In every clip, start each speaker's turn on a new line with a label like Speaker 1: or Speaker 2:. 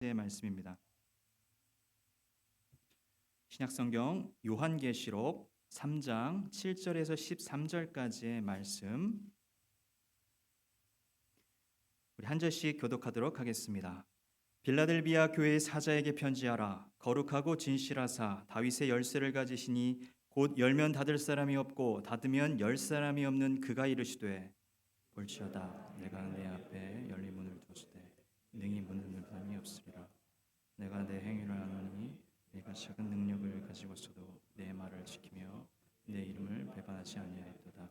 Speaker 1: 번째 말씀입니다. 신약성경 요한계시록 3장 7절에서 13절까지의 말씀, 우리 한 절씩 교독하도록 하겠습니다. 빌라델비아 교회의 사자에게 편지하라. 거룩하고 진실하사 다윗의 열쇠를 가지시니 곧 열면 닫을 사람이 없고 닫으면 열 사람이 없는 그가 이르시되, 볼지어다 내가 내 앞에 열린 문을 두었으되 능히 문을 사람이 없으리라. 내가 내 행위를 아노니 내가 작은 능력을 가지고서도 내 말을 지키며 내 이름을 배반하지 아니하였도다.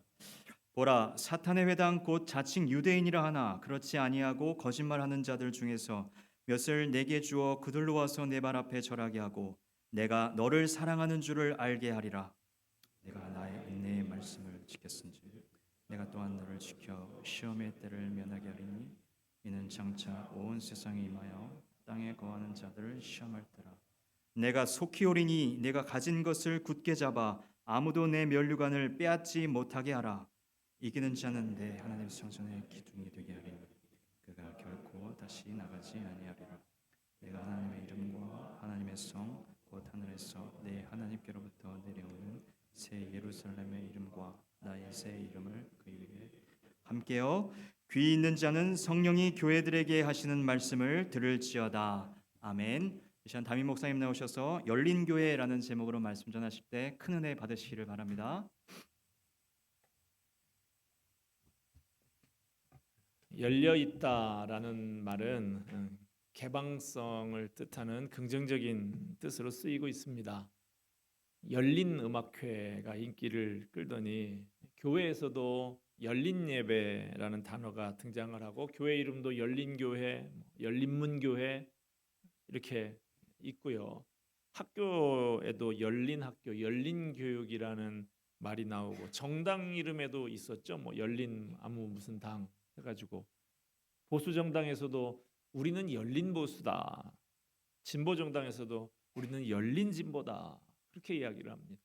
Speaker 1: 보라, 사탄의 회당 곧 자칭 유대인이라 하나 그렇지 아니하고 거짓말하는 자들 중에서 몇을 내게 주어 그들로 와서 내 발 앞에 절하게 하고 내가 너를 사랑하는 줄을 알게 하리라. 내가 나의 인내의 말씀을 지켰은즉 내가 또한 너를 지켜 시험의 때를 면하게 하리니 이는 장차 온 세상에 임하여 땅에 거하는 자들을 시험할 때라. 내가 속히 오리니 내가 가진 것을 굳게 잡아 아무도 내 면류관을 빼앗지 못하게 하라. 이기는 자는 내 하나님 성전의 기둥이 되게 하리니 그가 결코 다시 나가지 아니하리라. 내가 하나님의 이름과 하나님의 성 곧 하늘에서 내 하나님께로부터 내려오는 새 예루살렘의 이름과 나의 새 이름을 그 위에 함께요. 귀 있는 자는 성령이 교회들에게 하시는 말씀을 들을지어다. 아멘. 이 시간 담임 목사님 나오셔서 열린 교회라는 제목으로 말씀 전하실 때 큰 은혜 받으시기를 바랍니다.
Speaker 2: 열려 있다라는 말은 개방성을 뜻하는 긍정적인 뜻으로 쓰이고 있습니다. 열린 음악회가 인기를 끌더니 교회에서도 열린 예배라는 단어가 등장을 하고 교회 이름도 열린 교회, 열린문 교회 이렇게 있고요. 학교에도 열린 학교, 열린 교육이라는 말이 나오고 정당 이름에도 있었죠. 뭐 열린 아무 무슨 당 해가지고 보수 정당에서도 우리는 열린 보수다. 진보 정당에서도 우리는 열린 진보다. 그렇게 이야기를 합니다.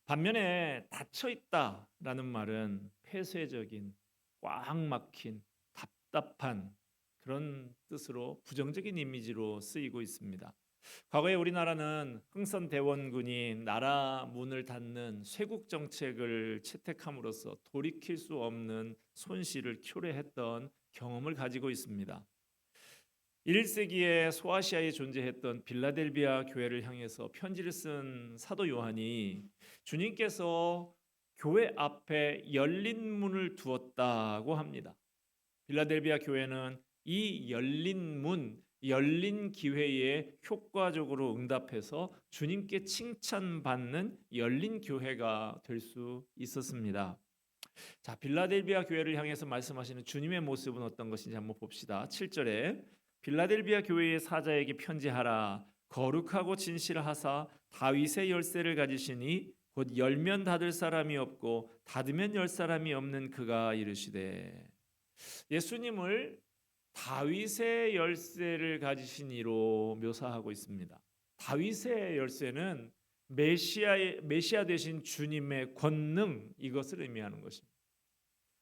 Speaker 2: 반면에 닫혀 있다라는 말은 폐쇄적인, 꽉 막힌, 답답한 그런 뜻으로 부정적인 이미지로 쓰이고 있습니다. 과거에 우리나라는 흥선대원군이 나라 문을 닫는 쇄국 정책을 채택함으로써 돌이킬 수 없는 손실을 초래했던 경험을 가지고 있습니다. 1세기에 소아시아에 존재했던 빌라델비아 교회를 향해서 편지를 쓴 사도 요한이 주님께서 교회 앞에 열린 문을 두었다고 합니다. 빌라델비아 교회는 이 열린 문, 열린 기회에 효과적으로 응답해서 주님께 칭찬받는 열린 교회가 될 수 있었습니다. 자, 빌라델비아 교회를 향해서 말씀하시는 주님의 모습은 어떤 것인지 한번 봅시다. 7절에 빌라델비아 교회의 사자에게 편지하라. 거룩하고 진실하사 다윗의 열쇠를 가지시니 곧 열면 닫을 사람이 없고 닫으면 열 사람이 없는 그가 이르시되. 예수님을 다윗의 열쇠를 가지신 이로 묘사하고 있습니다. 다윗의 열쇠는 메시아 되신 주님의 권능, 이것을 의미하는 것입니다.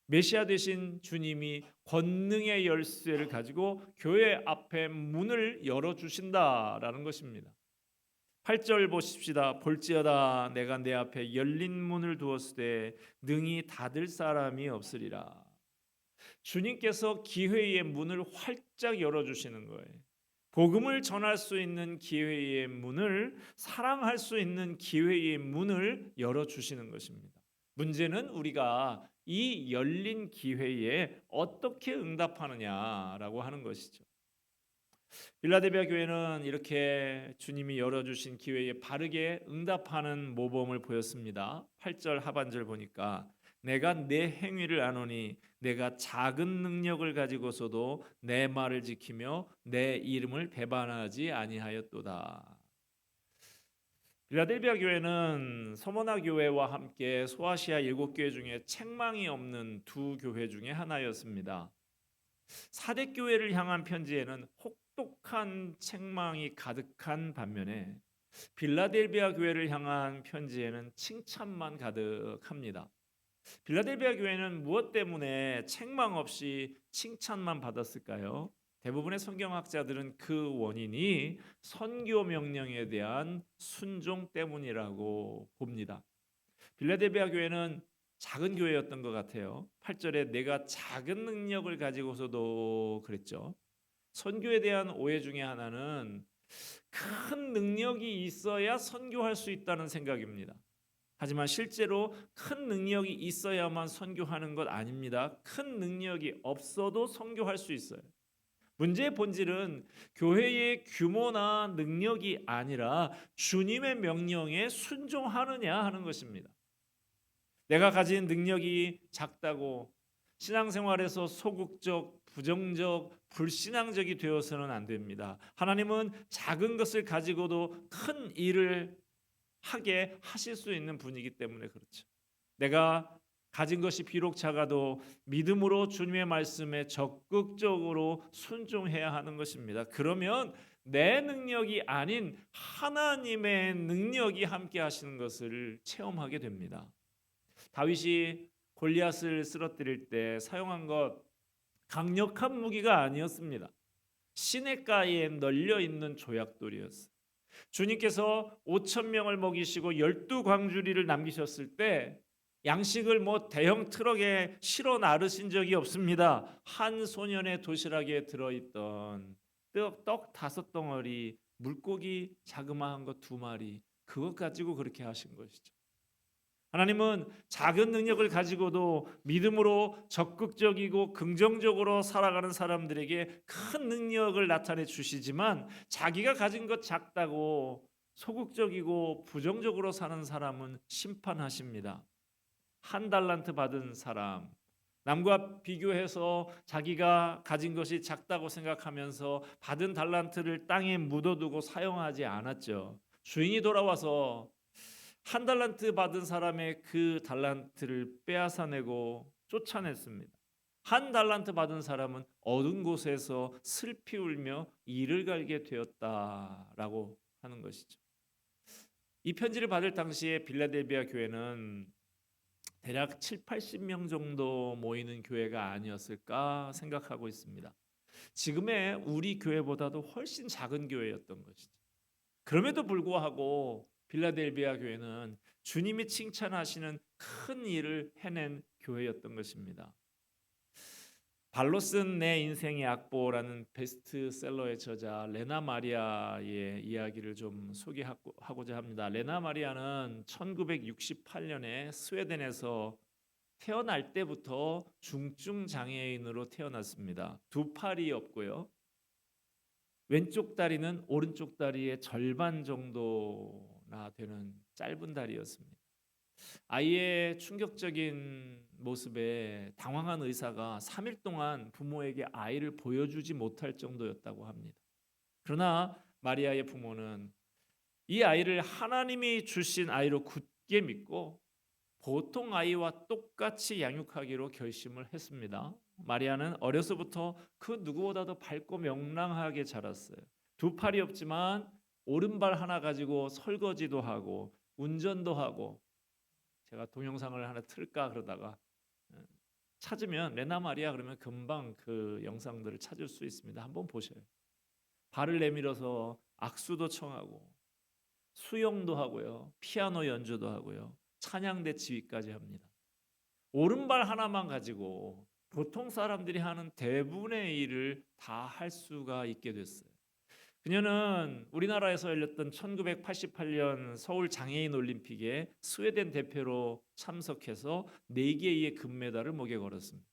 Speaker 2: 메시아 되신 주님이 권능의 열쇠를 가지고 교회 앞에 문을 열어주신다라는 것입니다. 8절 보십시다. 볼지어다 내가 내 앞에 열린 문을 두었으되 능히 닫을 사람이 없으리라. 주님께서 기회의 문을 활짝 열어주시는 거예요. 복음을 전할 수 있는 기회의 문을, 사랑할 수 있는 기회의 문을 열어주시는 것입니다. 문제는 우리가 이 열린 기회에 어떻게 응답하느냐라고 하는 것이죠. 빌라델비아 교회는 이렇게 주님이 열어주신 기회에 바르게 응답하는 모범을 보였습니다. 8절 하반절 보니까 내가 내 행위를 아노니 내가 작은 능력을 가지고서도 내 말을 지키며 내 이름을 배반하지 아니하였도다. 빌라델비아 교회는 서머나 교회와 함께 소아시아 7교회 중에 책망이 없는 두 교회 중에 하나였습니다. 사대 교회를 향한 편지에는 혹독한 책망이 가득한 반면에 빌라델비아 교회를 향한 편지에는 칭찬만 가득합니다. 빌라델비아 교회는 무엇 때문에 책망 없이 칭찬만 받았을까요? 대부분의 성경학자들은 그 원인이 선교 명령에 대한 순종 때문이라고 봅니다. 빌라델비아 교회는 작은 교회였던 것 같아요. 8절에 내가 작은 능력을 가지고서도 그랬죠. 선교에 대한 오해 중에 하나는 큰 능력이 있어야 선교할 수 있다는 생각입니다. 하지만 실제로 큰 능력이 있어야만 선교하는 것 아닙니다. 큰 능력이 없어도 선교할 수 있어요. 문제의 본질은 교회의 규모나 능력이 아니라 주님의 명령에 순종하느냐 하는 것입니다. 내가 가진 능력이 작다고 신앙생활에서 소극적, 부정적, 불신앙적이 되어서는 안 됩니다. 하나님은 작은 것을 가지고도 큰 일을 하게 하실 수 있는 분이기 때문에 그렇죠. 내가 가진 것이 비록 작아도 믿음으로 주님의 말씀에 적극적으로 순종해야 하는 것입니다. 그러면 내 능력이 아닌 하나님의 능력이 함께 하시는 것을 체험하게 됩니다. 다윗이 골리앗을 쓰러뜨릴 때 사용한 것 강력한 무기가 아니었습니다. 시냇가에 널려 있는 조약돌이었어요. 주님께서 5천 명을 먹이시고 12광주리를 남기셨을 때 양식을 대형 트럭에 실어 나르신 적이 없습니다. 한 소년의 도시락에 들어있던 떡 5덩어리, 물고기 자그마한 것 2마리, 그것 가지고 그렇게 하신 것이죠. 하나님은 작은 능력을 가지고도 믿음으로 적극적이고 긍정적으로 살아가는 사람들에게 큰 능력을 나타내 주시지만 자기가 가진 것 작다고 소극적이고 부정적으로 사는 사람은 심판하십니다. 1달란트 받은 사람, 남과 비교해서 자기가 가진 것이 작다고 생각하면서 받은 달란트를 땅에 묻어두고 사용하지 않았죠. 주인이 돌아와서 1달란트 받은 사람의 그 달란트를 빼앗아내고 쫓아냈습니다. 1달란트 받은 사람은 어두운 곳에서 슬피 울며 이를 갈게 되었다라고 하는 것이죠. 이 편지를 받을 당시에 빌라델비아 교회는 대략 7, 80명 정도 모이는 교회가 아니었을까 생각하고 있습니다. 지금의 우리 교회보다도 훨씬 작은 교회였던 것이죠. 그럼에도 불구하고 빌라델비아 교회는 주님이 칭찬하시는 큰 일을 해낸 교회였던 것입니다. 발로 쓴 내 인생의 악보라는 베스트셀러의 저자 레나 마리아의 이야기를 좀 소개하고자 합니다. 레나 마리아는 1968년에 스웨덴에서 태어날 때부터 중증 장애인으로 태어났습니다. 2팔이 없고요. 왼쪽 다리는 오른쪽 다리의 절반 정도나 되는 짧은 다리였습니다. 아이의 충격적인 모습에 당황한 의사가 3일 동안 부모에게 아이를 보여주지 못할 정도였다고 합니다. 그러나 마리아의 부모는 이 아이를 하나님이 주신 아이로 굳게 믿고 보통 아이와 똑같이 양육하기로 결심을 했습니다. 마리아는 어려서부터 그 누구보다도 밝고 명랑하게 자랐어요. 2팔이 없지만 오른발 하나 가지고 설거지도 하고 운전도 하고, 제가 동영상을 하나 틀까 그러다가 찾으면 레나 마리아 그러면 금방 그 영상들을 찾을 수 있습니다. 한번 보셔요. 발을 내밀어서 악수도 청하고 수영도 하고요. 피아노 연주도 하고요. 찬양대 지휘까지 합니다. 오른발 하나만 가지고 보통 사람들이 하는 대부분의 일을 다 할 수가 있게 됐어요. 그녀는 우리나라에서 열렸던 1988년 서울 장애인 올림픽에 스웨덴 대표로 참석해서 4개의 금메달을 목에 걸었습니다.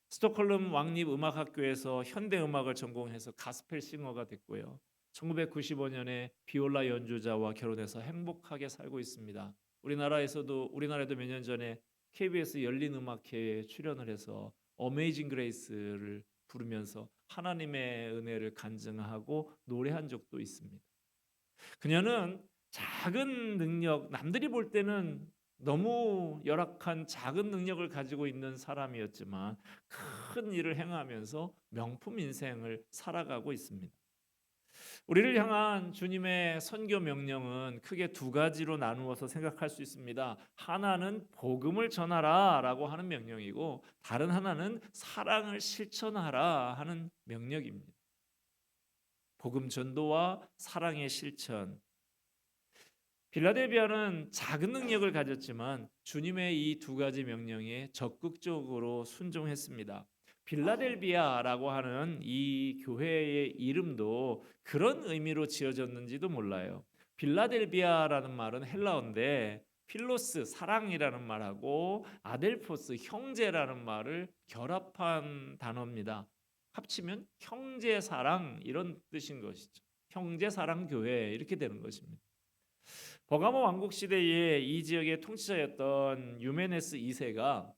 Speaker 2: 스톡홀름 왕립음악학교에서 현대음악을 전공해서 가스펠 싱어가 됐고요. 1995년에 비올라 연주자와 결혼해서 행복하게 살고 있습니다. 우리나라에도 몇 년 전에 KBS 열린음악회에 출연을 해서 어메이징 그레이스를 부르면서 하나님의 은혜를 간증하고 노래한 적도 있습니다. 그녀는 작은 능력, 남들이 볼 때는 너무 열악한 작은 능력을 가지고 있는 사람이었지만 큰 일을 행하면서 명품 인생을 살아가고 있습니다. 우리를 향한 주님의 선교 명령은 크게 두 가지로 나누어서 생각할 수 있습니다. 하나는 복음을 전하라라고 하는 명령이고, 다른 하나는 사랑을 실천하라 하는 명령입니다. 복음 전도와 사랑의 실천. 빌라델비아는 작은 능력을 가졌지만 주님의 이 두 가지 명령에 적극적으로 순종했습니다. 빌라델비아라고 하는 이 교회의 이름도 그런 의미로 지어졌는지도 몰라요. 빌라델비아라는 말은 헬라어인데 필로스 사랑이라는 말하고 아델포스 형제라는 말을 결합한 단어입니다. 합치면 형제 사랑 이런 뜻인 것이죠. 형제 사랑 교회 이렇게 되는 것입니다. 버가모 왕국 시대에 이 지역의 통치자였던 유메네스 2세가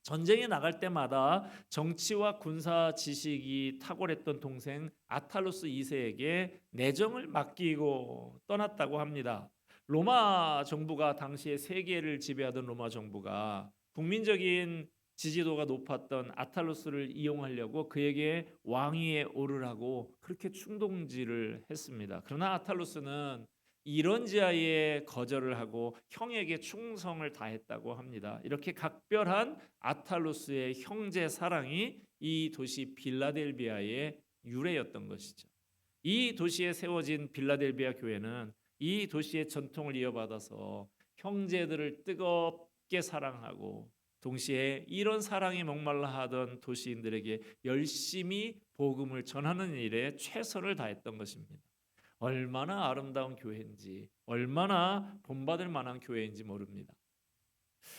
Speaker 2: 전쟁에 나갈 때마다 정치와 군사 지식이 탁월했던 동생 아탈로스 2세에게 내정을 맡기고 떠났다고 합니다. 로마 정부가 당시에 세계를 지배하던 로마 정부가 국민적인 지지도가 높았던 아탈로스를 이용하려고 그에게 왕위에 오르라고 그렇게 충동질을 했습니다. 그러나 아탈로스는 이런 지하에 거절을 하고 형에게 충성을 다했다고 합니다. 이렇게 각별한 아탈로스의 형제 사랑이 이 도시 빌라델비아의 유래였던 것이죠. 이 도시에 세워진 빌라델비아 교회는 이 도시의 전통을 이어받아서 형제들을 뜨겁게 사랑하고 동시에 이런 사랑에 목말라 하던 도시인들에게 열심히 복음을 전하는 일에 최선을 다했던 것입니다. 얼마나 아름다운 교회인지, 얼마나 본받을 만한 교회인지 모릅니다.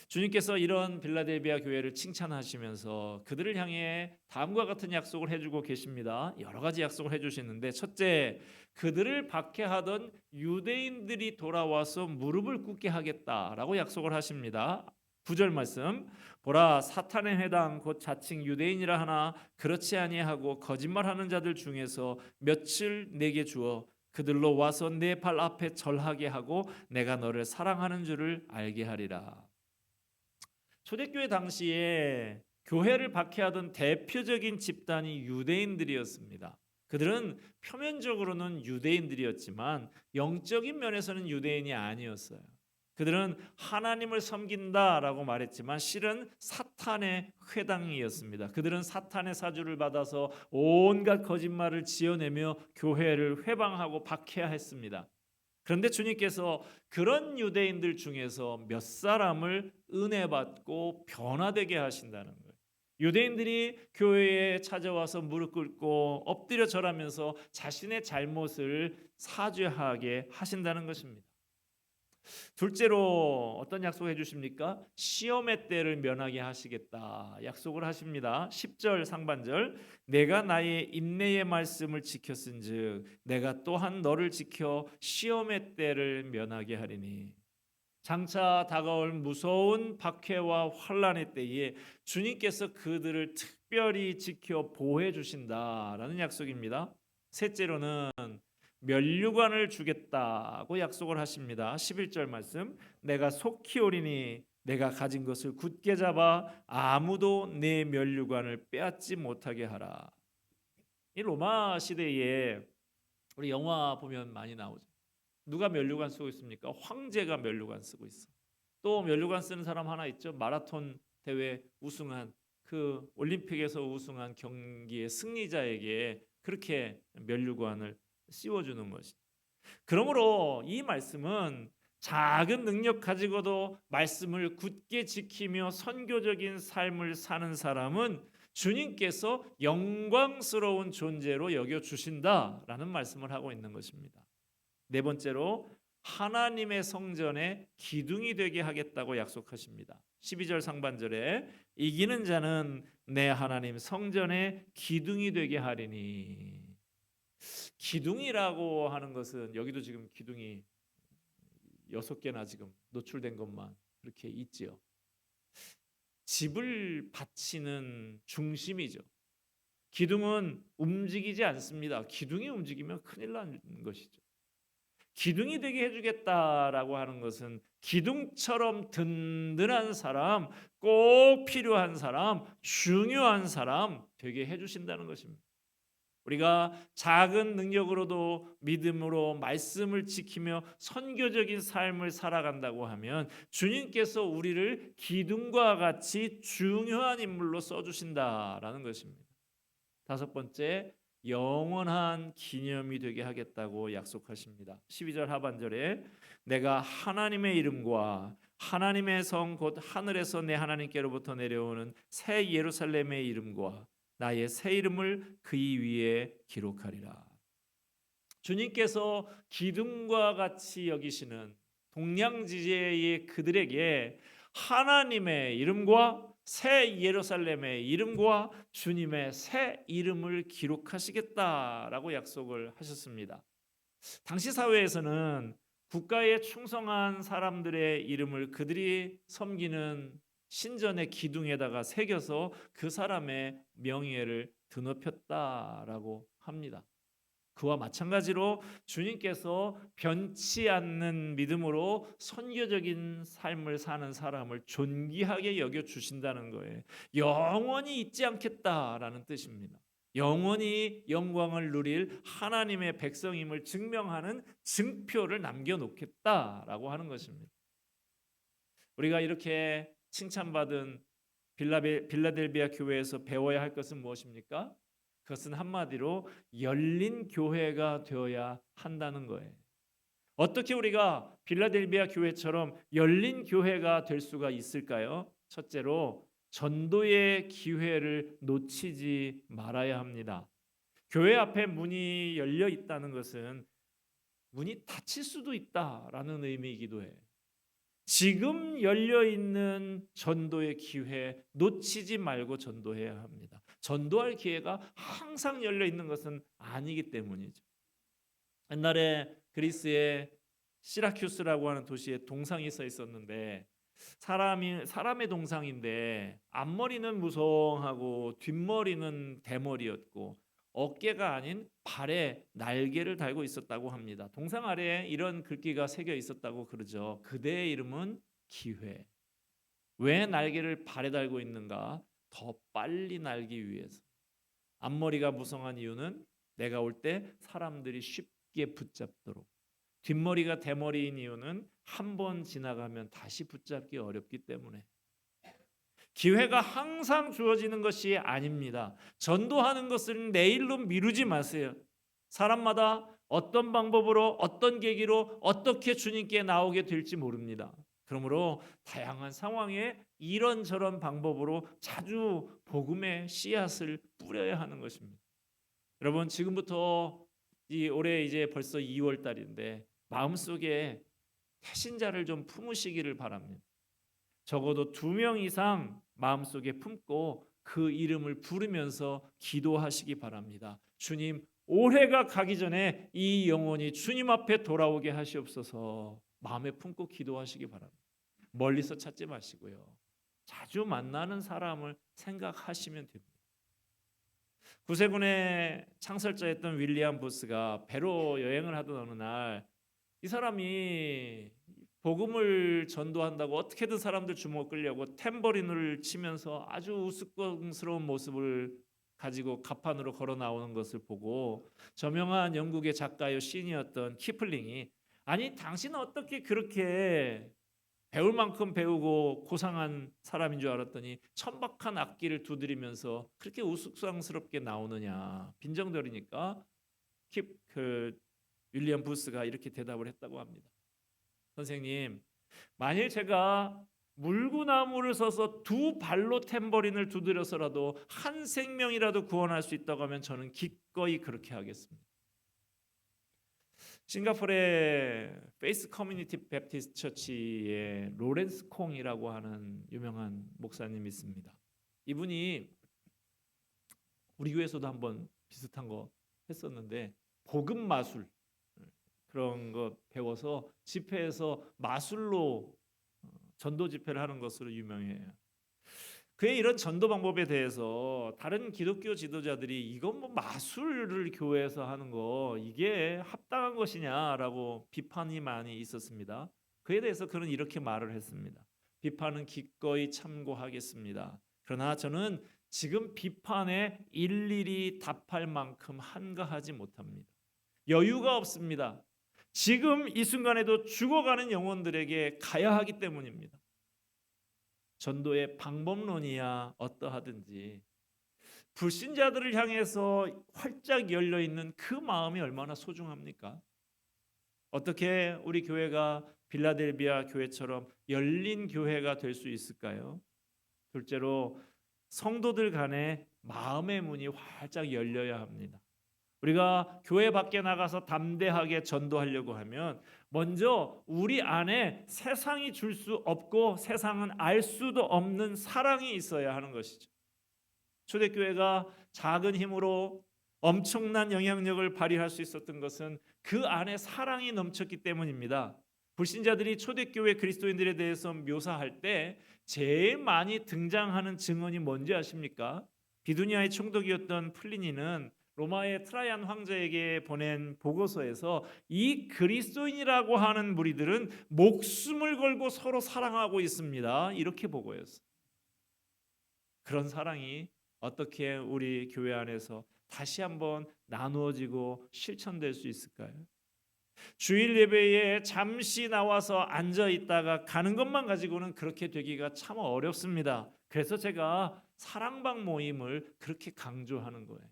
Speaker 2: 주님께서 이런 빌라델비아 교회를 칭찬하시면서 그들을 향해 다음과 같은 약속을 해주고 계십니다. 여러 가지 약속을 해주시는데, 첫째, 그들을 박해하던 유대인들이 돌아와서 무릎을 꿇게 하겠다라고 약속을 하십니다. 9절 말씀, 보라 사탄의 회당 곧 자칭 유대인이라 하나 그렇지 아니하고 거짓말하는 자들 중에서 며칠 내게 주어 그들로 와서 내 발 앞에 절하게 하고 내가 너를 사랑하는 줄을 알게 하리라. 초대교회 당시에 교회를 박해하던 대표적인 집단이 유대인들이었습니다. 그들은 표면적으로는 유대인들이었지만 영적인 면에서는 유대인이 아니었어요. 그들은 하나님을 섬긴다라고 말했지만 실은 사탄의 회당이었습니다. 그들은 사탄의 사주를 받아서 온갖 거짓말을 지어내며 교회를 회방하고 박해했습니다. 그런데 주님께서 그런 유대인들 중에서 몇 사람을 은혜 받고 변화되게 하신다는 거예요. 유대인들이 교회에 찾아와서 무릎 꿇고 엎드려 절하면서 자신의 잘못을 사죄하게 하신다는 것입니다. 둘째로 어떤 약속을 해주십니까? 시험의 때를 면하게 하시겠다 약속을 하십니다. 10절 상반절, 내가 나의 인내의 말씀을 지켰은즉 내가 또한 너를 지켜 시험의 때를 면하게 하리니. 장차 다가올 무서운 박해와 환난의 때에 주님께서 그들을 특별히 지켜 보호해 주신다라는 약속입니다. 셋째로는 면류관을 주겠다고 약속을 하십니다. 11절 말씀, 내가 속히 오리니 내가 가진 것을 굳게 잡아 아무도 내 면류관을 빼앗지 못하게 하라. 이 로마 시대에 우리 영화 보면 많이 나오죠. 누가 면류관 쓰고 있습니까? 황제가 면류관 쓰고 있어. 또 면류관 쓰는 사람 하나 있죠. 마라톤 대회 우승한 그 올림픽에서 우승한 경기의 승리자에게 그렇게 면류관을 씌워주는 것이. 그러므로 이 말씀은 작은 능력 가지고도 말씀을 굳게 지키며 선교적인 삶을 사는 사람은 주님께서 영광스러운 존재로 여겨 주신다라는 말씀을 하고 있는 것입니다. 네 번째로 하나님의 성전에 기둥이 되게 하겠다고 약속하십니다. 12절 상반절에 이기는 자는 내 하나님 성전에 기둥이 되게 하리니. 기둥이라고 하는 것은 여기도 지금 기둥이 6개나 지금 노출된 것만 그렇게 있지요. 집을 받치는 중심이죠. 기둥은 움직이지 않습니다. 기둥이 움직이면 큰일 나는 것이죠. 기둥이 되게 해주겠다라고 하는 것은 기둥처럼 든든한 사람, 꼭 필요한 사람, 중요한 사람 되게 해주신다는 것입니다. 우리가 작은 능력으로도 믿음으로 말씀을 지키며 선교적인 삶을 살아간다고 하면 주님께서 우리를 기둥과 같이 중요한 인물로 써주신다라는 것입니다. 다섯 번째, 영원한 기념이 되게 하겠다고 약속하십니다. 12절 하반절에 내가 하나님의 이름과 하나님의 성 곧 하늘에서 내 하나님께로부터 내려오는 새 예루살렘의 이름과 나의 새 이름을 그이 위에 기록하리라. 주님께서 기둥과 같이 여기시는 동량지대의 그들에게 하나님의 이름과 새 예루살렘의 이름과 주님의 새 이름을 기록하시겠다라고 약속을 하셨습니다. 당시 사회에서는 국가에 충성한 사람들의 이름을 그들이 섬기는 신전의 기둥에다가 새겨서 그 사람의 명예를 드높였다라고 합니다. 그와 마찬가지로 주님께서 변치 않는 믿음으로 선교적인 삶을 사는 사람을 존귀하게 여겨 주신다는 거예요. 영원히 잊지 않겠다라는 뜻입니다. 영원히 영광을 누릴 하나님의 백성임을 증명하는 증표를 남겨놓겠다라고 하는 것입니다. 우리가 이렇게 칭찬받은 빌라델비아 교회에서 배워야 할 것은 무엇입니까? 그것은 한마디로 열린 교회가 되어야 한다는 거예요. 어떻게 우리가 빌라델비아 교회처럼 열린 교회가 될 수가 있을까요? 첫째로 전도의 기회를 놓치지 말아야 합니다. 교회 앞에 문이 열려 있다는 것은 문이 닫힐 수도 있다라는 의미이기도 해요. 지금 열려 있는 전도의 기회 놓치지 말고 전도해야 합니다. 전도할 기회가 항상 열려 있는 것은 아니기 때문이죠. 옛날에 그리스의 시라큐스라고 하는 도시에 동상이 서 있었는데 사람의 동상인데 앞머리는 무성하고 뒷머리는 대머리였고 어깨가 아닌 발에 날개를 달고 있었다고 합니다. 동상 아래에 이런 글귀가 새겨 있었다고 그러죠. 그대의 이름은 기회. 왜 날개를 발에 달고 있는가? 더 빨리 날기 위해서. 앞머리가 무성한 이유는 내가 올 때 사람들이 쉽게 붙잡도록. 뒷머리가 대머리인 이유는 한 번 지나가면 다시 붙잡기 어렵기 때문에. 기회가 항상 주어지는 것이 아닙니다. 전도하는 것을 내일로 미루지 마세요. 사람마다 어떤 방법으로 어떤 계기로 어떻게 주님께 나오게 될지 모릅니다. 그러므로 다양한 상황에 이런저런 방법으로 자주 복음의 씨앗을 뿌려야 하는 것입니다. 여러분 지금부터 올해 이제 벌써 2월 달인데 마음속에 태신자를 좀 품으시기를 바랍니다. 적어도 2명 이상 마음속에 품고 그 이름을 부르면서 기도하시기 바랍니다. 주님, 올해가 가기 전에 이 영혼이 주님 앞에 돌아오게 하시옵소서. 마음에 품고 기도하시기 바랍니다. 멀리서 찾지 마시고요. 자주 만나는 사람을 생각하시면 됩니다. 구세군의 창설자였던 윌리엄 부스가 배로 여행을 하던 어느 날 이 사람이 복음을 전도한다고 어떻게든 사람들 주목을 끌려고 탬버린을 치면서 아주 우스꽝스러운 모습을 가지고 갑판으로 걸어 나오는 것을 보고 저명한 영국의 작가요 시인이었던 키플링이 아니 당신은 어떻게 그렇게 배울 만큼 배우고 고상한 사람인 줄 알았더니 천박한 악기를 두드리면서 그렇게 우스꽝스럽게 나오느냐 빈정거리니까 윌리엄 부스가 이렇게 대답을 했다고 합니다. 선생님, 만일 제가 물구나무를 서서 2발로 탬버린을 두드려서라도 한 생명이라도 구원할 수 있다고 하면 저는 기꺼이 그렇게 하겠습니다. 싱가포르의 페이스 커뮤니티 베프티스트 처치의 로렌스 콩이라고 하는 유명한 목사님이 있습니다. 이분이 우리 교회에서도 한번 비슷한 거 했었는데 복음 마술 그런 거 배워서 집회에서 마술로 전도 집회를 하는 것으로 유명해요. 그의 이런 전도 방법에 대해서 다른 기독교 지도자들이 이건 뭐 마술을 교회에서 하는 거 이게 합당한 것이냐라고 비판이 많이 있었습니다. 그에 대해서 그는 이렇게 말을 했습니다. 비판은 기꺼이 참고하겠습니다. 그러나 저는 지금 비판에 일일이 답할 만큼 한가하지 못합니다. 여유가 없습니다. 지금 이 순간에도 죽어가는 영혼들에게 가야 하기 때문입니다. 전도의 방법론이야 어떠하든지 불신자들을 향해서 활짝 열려 있는 그 마음이 얼마나 소중합니까? 어떻게 우리 교회가 빌라델비아 교회처럼 열린 교회가 될 수 있을까요? 둘째로 성도들 간에 마음의 문이 활짝 열려야 합니다. 우리가 교회 밖에 나가서 담대하게 전도하려고 하면 먼저 우리 안에 세상이 줄 수 없고 세상은 알 수도 없는 사랑이 있어야 하는 것이죠. 초대교회가 작은 힘으로 엄청난 영향력을 발휘할 수 있었던 것은 그 안에 사랑이 넘쳤기 때문입니다. 불신자들이 초대교회 그리스도인들에 대해서 묘사할 때 제일 많이 등장하는 증언이 뭔지 아십니까? 비두니아의 총독이었던 플리니는 로마의 트라이안 황제에게 보낸 보고서에서 이 그리스도인이라고 하는 무리들은 목숨을 걸고 서로 사랑하고 있습니다. 이렇게 보고했어요. 그런 사랑이 어떻게 우리 교회 안에서 다시 한번 나누어지고 실천될 수 있을까요? 주일 예배에 잠시 나와서 앉아 있다가 가는 것만 가지고는 그렇게 되기가 참 어렵습니다. 그래서 제가 사랑방 모임을 그렇게 강조하는 거예요.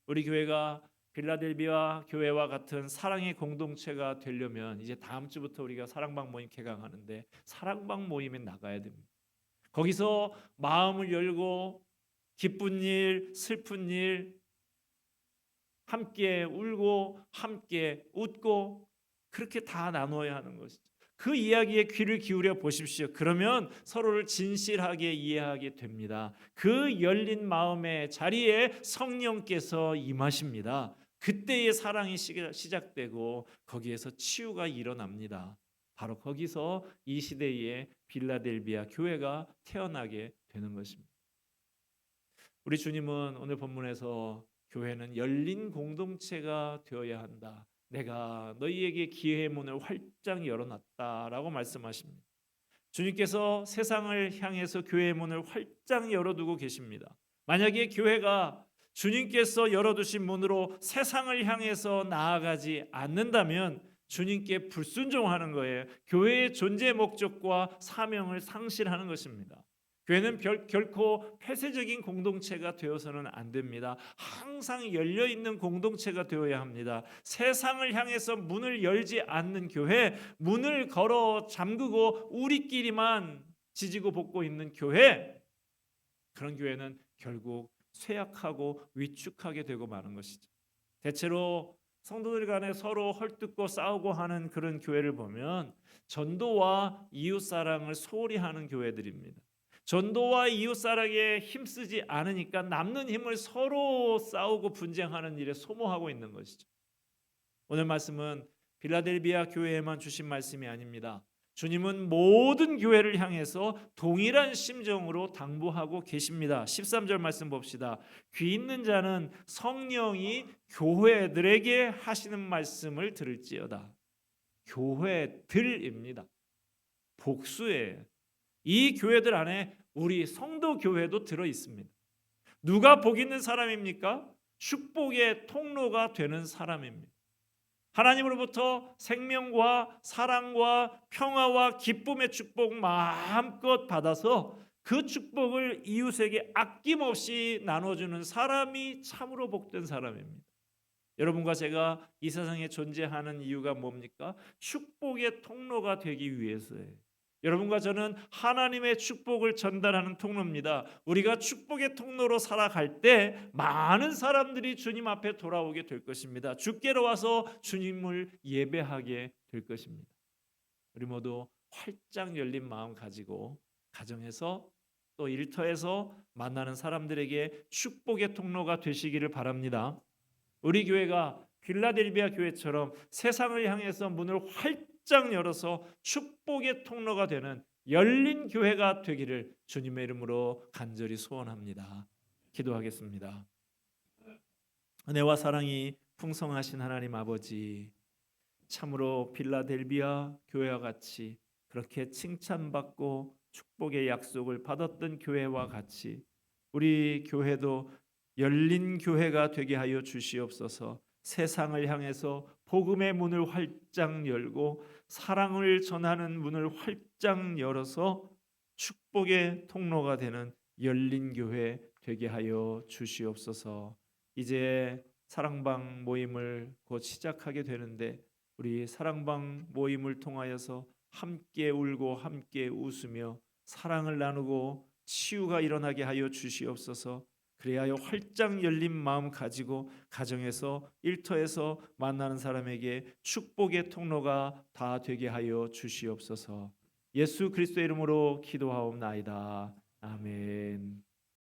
Speaker 2: 우리 교회가 빌라델비아 교회와 같은 사랑의 공동체가 되려면 이제 다음 주부터 우리가 사랑방 모임 개강하는데 사랑방 모임에 나가야 됩니다. 거기서 마음을 열고 기쁜 일, 슬픈 일, 함께 울고 함께 웃고 그렇게 다 나누어야 하는 것이죠. 그 이야기에 귀를 기울여 보십시오. 그러면 서로를 진실하게 이해하게 됩니다. 그 열린 마음의 자리에 성령께서 임하십니다. 그때의 사랑이 시작되고 거기에서 치유가 일어납니다. 바로 거기서 이 시대의 빌라델비아 교회가 태어나게 되는 것입니다. 우리 주님은 오늘 본문에서 교회는 열린 공동체가 되어야 한다. 내가 너희에게 기회의 문을 활짝 열어놨다라고 말씀하십니다. 주님께서 세상을 향해서 교회의 문을 활짝 열어두고 계십니다. 만약에 교회가 주님께서 열어두신 문으로 세상을 향해서 나아가지 않는다면 주님께 불순종하는 거예요. 교회의 존재 목적과 사명을 상실하는 것입니다. 교회는 결코 폐쇄적인 공동체가 되어서는 안 됩니다. 항상 열려있는 공동체가 되어야 합니다. 세상을 향해서 문을 열지 않는 교회, 문을 걸어 잠그고 우리끼리만 지지고 볶고 있는 교회, 그런 교회는 결국 쇠약하고 위축하게 되고 마는 것이죠. 대체로 성도들 간에 서로 헐뜯고 싸우고 하는 그런 교회를 보면 전도와 이웃사랑을 소홀히 하는 교회들입니다. 전도와 이웃사랑에 힘쓰지 않으니까 남는 힘을 서로 싸우고 분쟁하는 일에 소모하고 있는 것이죠. 오늘 말씀은 빌라델비아 교회에만 주신 말씀이 아닙니다. 주님은 모든 교회를 향해서 동일한 심정으로 당부하고 계십니다. 13절 말씀 봅시다. 귀 있는 자는 성령이 교회들에게 하시는 말씀을 들을지어다. 교회들입니다. 복수예요. 이 교회들 안에 우리 성도 교회도 들어 있습니다. 누가 복 있는 사람입니까? 축복의 통로가 되는 사람입니다. 하나님으로부터 생명과 사랑과 평화와 기쁨의 축복 마음껏 받아서 그 축복을 이웃에게 아낌없이 나눠주는 사람이 참으로 복된 사람입니다. 여러분과 제가 이 세상에 존재하는 이유가 뭡니까? 축복의 통로가 되기 위해서예요. 여러분과 저는 하나님의 축복을 전달하는 통로입니다. 우리가 축복의 통로로 살아갈 때 많은 사람들이 주님 앞에 돌아오게 될 것입니다. 주께로 와서 주님을 예배하게 될 것입니다. 우리 모두 활짝 열린 마음 가지고 가정에서 또 일터에서 만나는 사람들에게 축복의 통로가 되시기를 바랍니다. 우리 교회가 빌라델비아 교회처럼 세상을 향해서 문을 활짝 열어서 축복의 통로가 되는 열린 교회가 되기를 주님의 이름으로 간절히 소원합니다. 기도하겠습니다. 은혜와 사랑이 풍성하신 하나님 아버지, 참으로 빌라델비아 교회와 같이 그렇게 칭찬받고 축복의 약속을 받았던 교회와 같이 우리 교회도 열린 교회가 되게 하여 주시옵소서. 세상을 향해서 복음의 문을 활짝 열고 사랑을 전하는 문을 활짝 열어서 축복의 통로가 되는 열린 교회 되게 하여 주시옵소서. 이제 사랑방 모임을 곧 시작하게 되는데 우리 사랑방 모임을 통하여서 함께 울고 함께 웃으며 사랑을 나누고 치유가 일어나게 하여 주시옵소서. 그래야 활짝 열린 마음 가지고 가정에서 일터에서 만나는 사람에게 축복의 통로가 다 되게 하여 주시옵소서. 예수 그리스도의 이름으로 기도하옵나이다. 아멘.